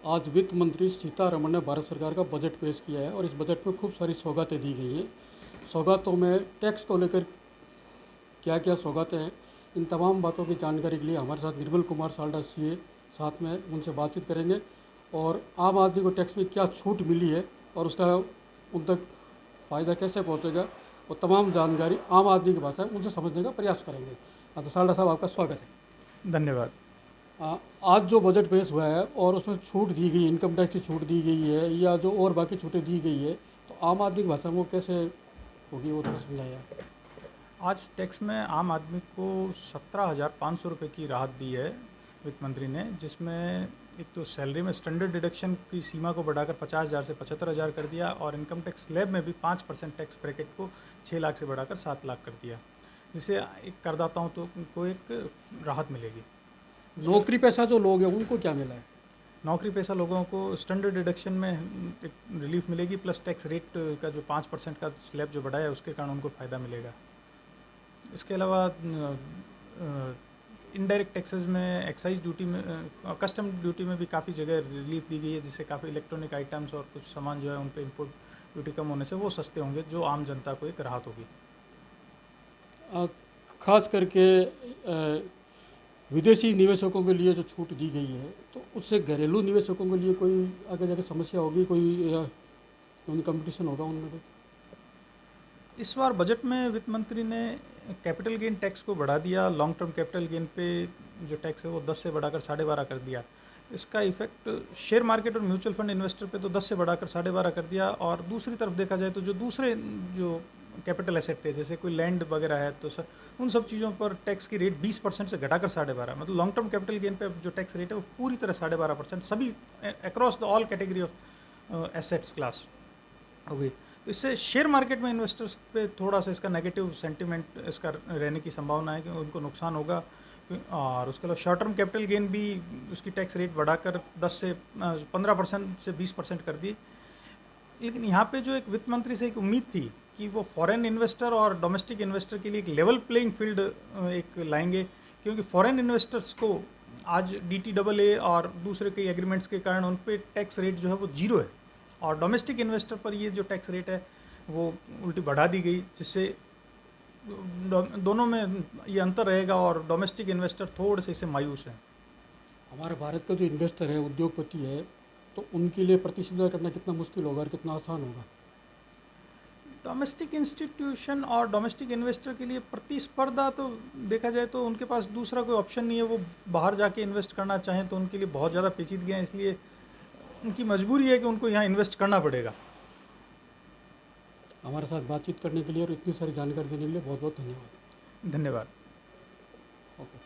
आज वित्त मंत्री सीतारमण ने भारत सरकार का बजट पेश किया है और इस बजट में खूब सारी सौगातें दी गई हैं। सौगातों में टैक्स को लेकर क्या क्या सौगातें हैं, इन तमाम बातों की जानकारी के लिए हमारे साथ निर्मल कुमार साल्डा सीए साथ में उनसे बातचीत करेंगे और आम आदमी को टैक्स में क्या छूट मिली है और उसका उन तक फ़ायदा कैसे पहुंचेगा और तमाम जानकारी आम आदमी की भाषा में उनसे समझने का प्रयास करेंगे। हाँ, तो साल्डा साहब आपका स्वागत है। धन्यवाद। आज जो बजट पेश हुआ है और उसमें छूट दी गई, इनकम टैक्स की छूट दी गई है या जो और बाकी छूटें दी गई है, तो आम आदमी की भाषा में वो कैसे होगी, वो थोड़ा समझाइए। आज टैक्स में आम आदमी को 17,500 रुपये की राहत दी है वित्त मंत्री ने, जिसमें एक तो सैलरी में स्टैंडर्ड डिडक्शन की सीमा को बढ़ाकर 50,000 से 75,000 कर दिया और इनकम टैक्स स्लैब में भी 5% टैक्स ब्रैकेट को 6 लाख से बढ़ाकर 7 लाख कर दिया, जिससे एक करदाताओं को एक राहत मिलेगी। नौकरी पेशा जो लोग हैं उनको क्या मिला है? नौकरी पेशा लोगों को स्टैंडर्ड डिडक्शन में एक रिलीफ मिलेगी, प्लस टैक्स रेट का जो 5% का स्लैब जो बढ़ाया है उसके कारण उनको फ़ायदा मिलेगा। इसके अलावा इनडायरेक्ट टैक्सेस में, एक्साइज ड्यूटी में, कस्टम ड्यूटी में भी काफ़ी जगह रिलीफ दी गई है, जिससे काफ़ी इलेक्ट्रॉनिक आइटम्स और कुछ सामान जो है उन पर इम्पोर्ट ड्यूटी कम होने से वो सस्ते होंगे, जो आम जनता को एक राहत होगी। खास करके विदेशी निवेशकों के लिए जो छूट दी गई है, तो उससे घरेलू निवेशकों के लिए कोई आगे जाके समस्या होगी, कोई कंपटीशन होगा उनमें कोई? इस बार बजट में वित्त मंत्री ने कैपिटल गेन टैक्स को बढ़ा दिया। लॉन्ग टर्म कैपिटल गेन पे जो टैक्स है वो 10 से बढ़ाकर 12.5 कर दिया। इसका इफेक्ट शेयर मार्केट और म्यूचुअल फंड इन्वेस्टर पे तो 10 से बढ़ाकर 12.5 कर दिया, और दूसरी तरफ देखा जाए तो जो दूसरे जो कैपिटल एसेट थे, जैसे कोई लैंड वगैरह है, तो उन सब चीज़ों पर टैक्स की रेट 20% से घटाकर 12.5, मतलब लॉन्ग टर्म कैपिटल गेन पे जो टैक्स रेट है वो पूरी तरह 12.5% सभी across the all category of assets class हो गई। तो इससे शेयर मार्केट में इन्वेस्टर्स पे थोड़ा सा इसका नेगेटिव सेंटिमेंट इसका रहने की संभावना है कि उनको नुकसान होगा। और उसके अलावा शॉर्ट टर्म कैपिटल गेन भी उसकी टैक्स रेट बढ़ाकर 10 से 15% से 20% कर दी। लेकिन यहाँ पे जो एक वित्त मंत्री से एक उम्मीद थी कि वो फॉरेन इन्वेस्टर और डोमेस्टिक इन्वेस्टर के लिए एक लेवल प्लेइंग फील्ड एक लाएंगे, क्योंकि फॉरेन इन्वेस्टर्स को आज DTAA और दूसरे कई एग्रीमेंट्स के कारण उन पर टैक्स रेट जो है वो 0 है, और डोमेस्टिक इन्वेस्टर पर ये जो टैक्स रेट है वो उल्टी बढ़ा दी गई, जिससे दोनों में ये अंतर रहेगा और डोमेस्टिक इन्वेस्टर थोड़े से इससे मायूस हैं। हमारे भारत का जो इन्वेस्टर है, उद्योगपति है, तो उनके लिए प्रतिस्पर्धा करना कितना मुश्किल होगा और कितना आसान होगा? डोमेस्टिक इंस्टीट्यूशन और डोमेस्टिक इन्वेस्टर के लिए प्रतिस्पर्धा तो देखा जाए तो उनके पास दूसरा कोई ऑप्शन नहीं है। वो बाहर जाके इन्वेस्ट करना चाहें तो उनके लिए बहुत ज़्यादा पेचीदगियाँ, इसलिए उनकी मजबूरी है कि उनको यहाँ इन्वेस्ट करना पड़ेगा। हमारे साथ बातचीत करने के लिए और इतनी सारी जानकारी देने के लिए बहुत बहुत धन्यवाद। धन्यवाद। ओके।